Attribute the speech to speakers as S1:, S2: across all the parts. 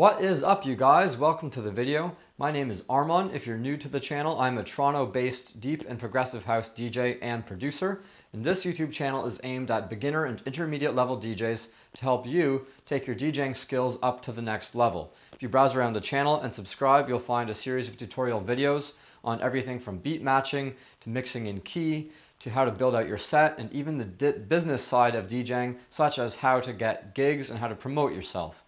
S1: What is up, you guys? Welcome to the video. My name is Arman. If you're new to the channel, I'm a Toronto-based deep and progressive house DJ and producer. And this YouTube channel is aimed at beginner and intermediate level DJs to help you take your DJing skills up to the next level. If you browse around the channel and subscribe, you'll find a series of tutorial videos on everything from beat matching to mixing in key to how to build out your set and even the business side of DJing, such as how to get gigs and how to promote yourself.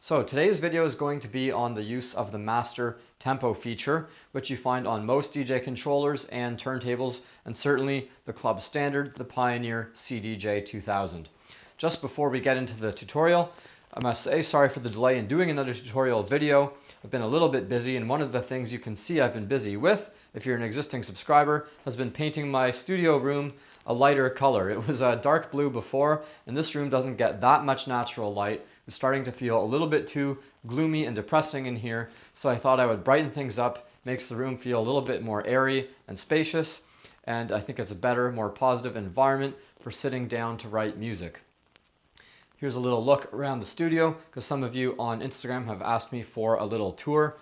S1: So today's video is going to be on the use of the master tempo feature, which you find on most DJ controllers and turntables, and certainly the club standard, the Pioneer CDJ 2000. Just before we get into the tutorial, I must say sorry for the delay in doing another tutorial video. I've been a little bit busy, and one of the things you can see I've been busy with, if you're an existing subscriber, has been painting my studio room a lighter color. It was a dark blue before, and this room doesn't get that much natural light. It's starting to feel a little bit too gloomy and depressing in here, so I thought I would brighten things up, makes the room feel a little bit more airy and spacious, and I think it's a better, more positive environment for sitting down to write music. Here's a little look around the studio, because some of you on Instagram have asked me for a little tour.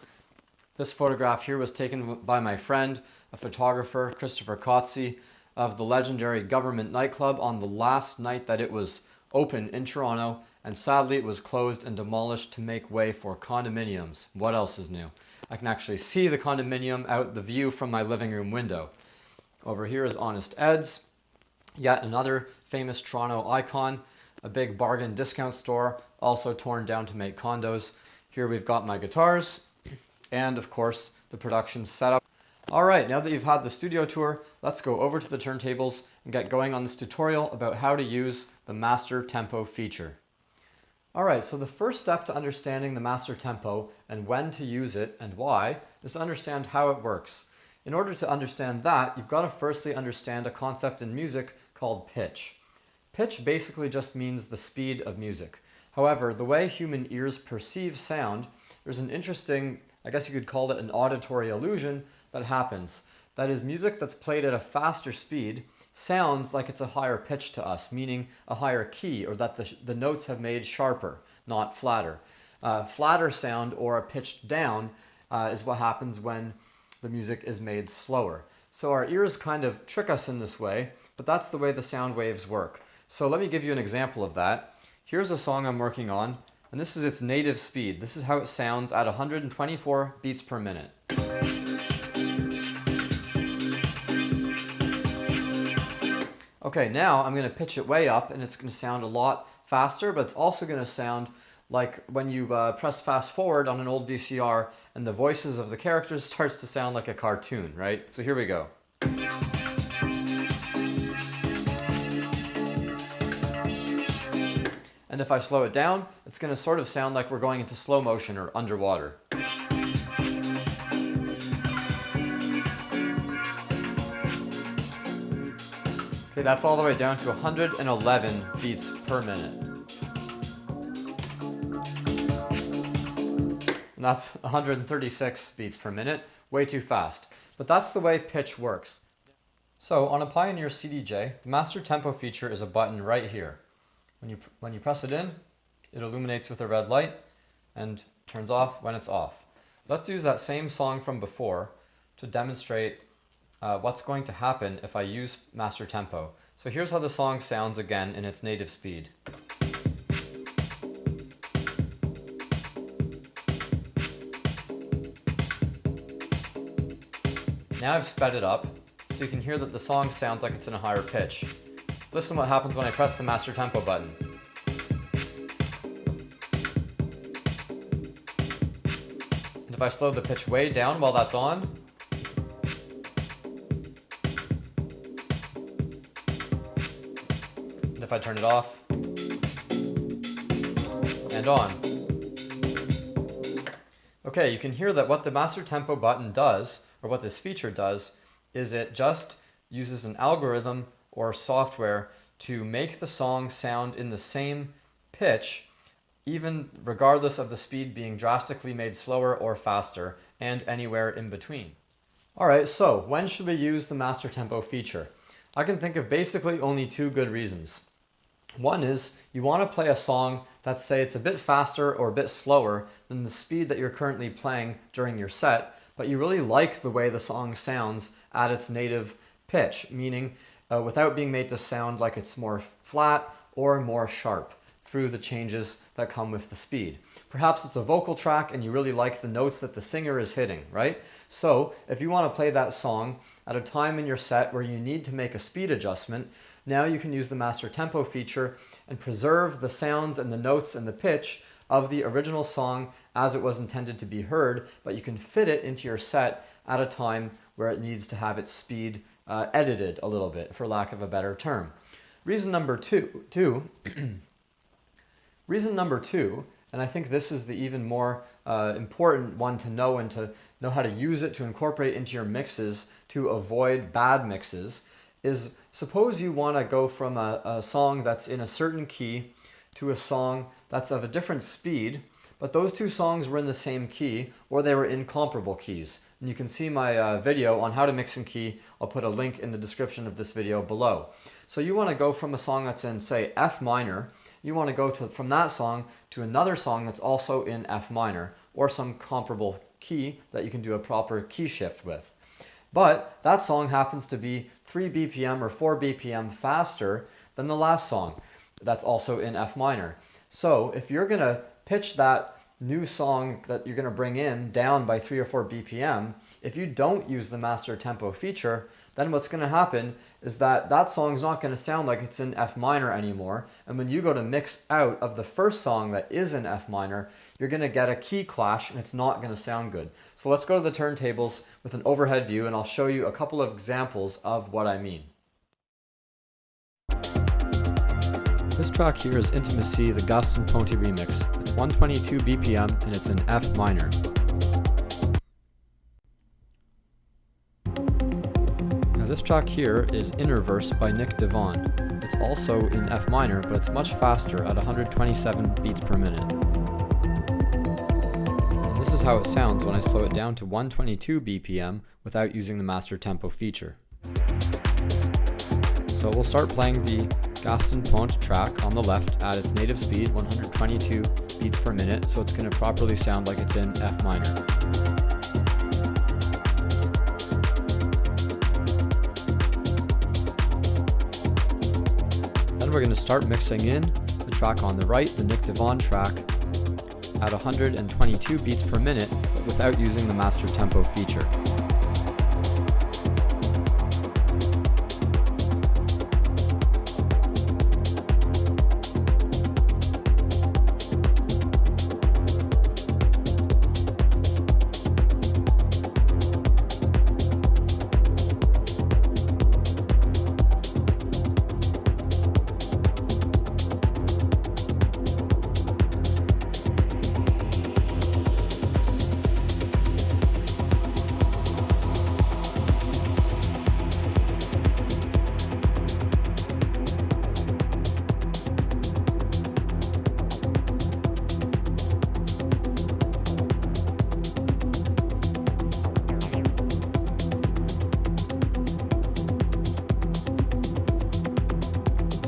S1: This photograph here was taken by my friend, a photographer, Christopher Kotze, of the legendary Government nightclub on the last night that it was open in Toronto, and sadly it was closed and demolished to make way for condominiums. What else is new? I can actually see the condominium out the view from my living room window. Over here is Honest Ed's, yet another famous Toronto icon, a big bargain discount store, also torn down to make condos. Here we've got my guitars, and of course the production setup. Alright, now that you've had the studio tour, let's go over to the turntables and get going on this tutorial about how to use the master tempo feature. Alright, so the first step to understanding the master tempo and when to use it and why is to understand how it works. In order to understand that, you've got to firstly understand a concept in music called pitch. Pitch basically just means the speed of music. However, the way human ears perceive sound, there's an interesting, I guess you could call it an auditory illusion that happens. That is, music that's played at a faster speed sounds like it's a higher pitch to us, meaning a higher key, or that the notes have made sharper, not flatter. Flatter sound or a pitched down is what happens when the music is made slower. So our ears kind of trick us in this way, but that's the way the sound waves work. So let me give you an example of that. Here's a song I'm working on, and this is its native speed. This is how it sounds at 124 beats per minute. Okay, now I'm going to pitch it way up, and it's going to sound a lot faster, but it's also going to sound like when you press fast forward on an old VCR and the voices of the characters starts to sound like a cartoon, right? So here we go. And if I slow it down, it's going to sort of sound like we're going into slow motion or underwater. Okay, that's all the way down to 111 beats per minute. And that's 136 beats per minute, way too fast. But that's the way pitch works. So on a Pioneer CDJ, the master tempo feature is a button right here. When you press it in, it illuminates with a red light and turns off when it's off. Let's use that same song from before to demonstrate what's going to happen if I use master tempo. So here's how the song sounds again in its native speed. Now I've sped it up, so you can hear that the song sounds like it's in a higher pitch. Listen what happens when I press the master tempo button. And if I slow the pitch way down while that's on, and if I turn it off, and on. Okay, you can hear that what the master tempo button does, or what this feature does, is it just uses an algorithm or software to make the song sound in the same pitch, even regardless of the speed being drastically made slower or faster, and anywhere in between. Alright, so when should we use the master tempo feature? I can think of basically only two good reasons. One is you want to play a song that's, say, it's a bit faster or a bit slower than the speed that you're currently playing during your set, but you really like the way the song sounds at its native pitch, meaning without being made to sound like it's more flat or more sharp through the changes that come with the speed. Perhaps it's a vocal track and you really like the notes that the singer is hitting, right? So if you want to play that song at a time in your set where you need to make a speed adjustment, now you can use the master tempo feature and preserve the sounds and the notes and the pitch of the original song as it was intended to be heard, but you can fit it into your set at a time where it needs to have its speed edited a little bit, for lack of a better term. Reason number two, and I think this is the even more important one to know and to know how to use it to incorporate into your mixes to avoid bad mixes, is suppose you want to go from a song that's in a certain key to a song that's of a different speed, but those two songs were in the same key or they were in comparable keys. And you can see my video on how to mix and key. I'll put a link in the description of this video below. So you want to go from a song that's in, say, F minor, you want to go from that song to another song that's also in F minor or some comparable key that you can do a proper key shift with. But that song happens to be 3 BPM or 4 BPM faster than the last song that's also in F minor. So if you're going to pitch that new song that you're going to bring in down by 3 or 4 BPM, if you don't use the master tempo feature, then what's going to happen is that that song's not going to sound like it's in F minor anymore. And when you go to mix out of the first song that is in F minor, you're going to get a key clash and it's not going to sound good. So let's go to the turntables with an overhead view and I'll show you a couple of examples of what I mean. This track here is Intimacy, the Gaston Ponti remix. It's 122 BPM and it's in F minor. Now this track here is Inner Verse by Nick Devon. It's also in F minor, but it's much faster at 127 beats per minute. And this is how it sounds when I slow it down to 122 BPM without using the master tempo feature. So we'll start playing the Gaston Ponti track on the left at its native speed, 122 beats per minute, so it's going to properly sound like it's in F minor. Then we're going to start mixing in the track on the right, the Nick Devon track, at 122 beats per minute, but without using the master tempo feature.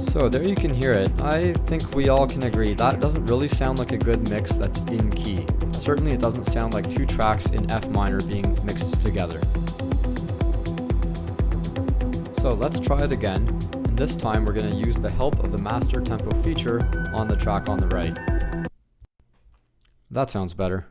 S1: So there you can hear it. I think we all can agree that doesn't really sound like a good mix that's in key. Certainly it doesn't sound like two tracks in F minor being mixed together. So let's try it again, and this time we're going to use the help of the master tempo feature on the track on the right. That sounds better.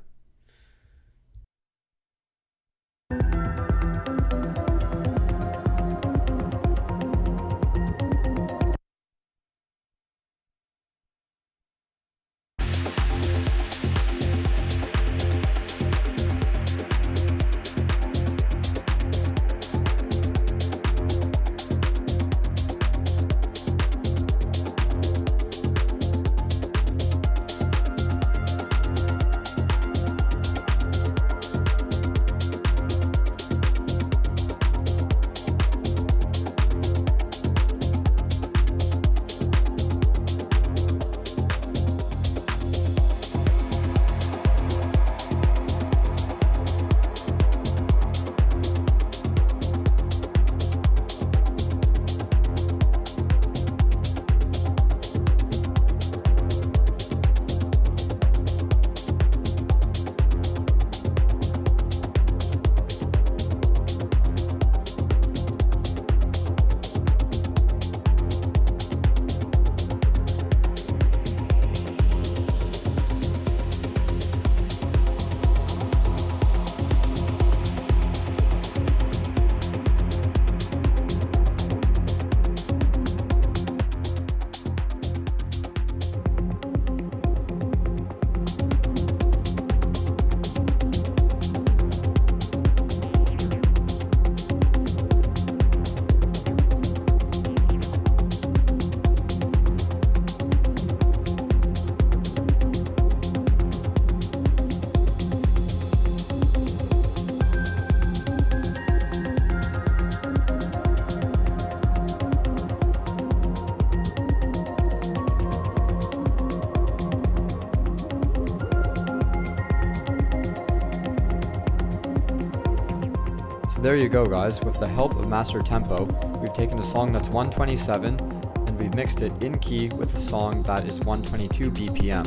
S1: there you go guys, with the help of Master Tempo, we've taken a song that's 127 and we've mixed it in key with a song that is 122 BPM.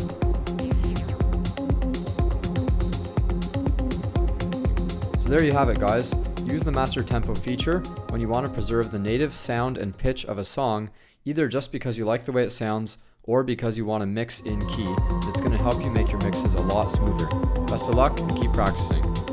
S1: So there you have it guys. Use the Master Tempo feature when you want to preserve the native sound and pitch of a song, either just because you like the way it sounds or because you want to mix in key. It's going to help you make your mixes a lot smoother. Best of luck and keep practicing.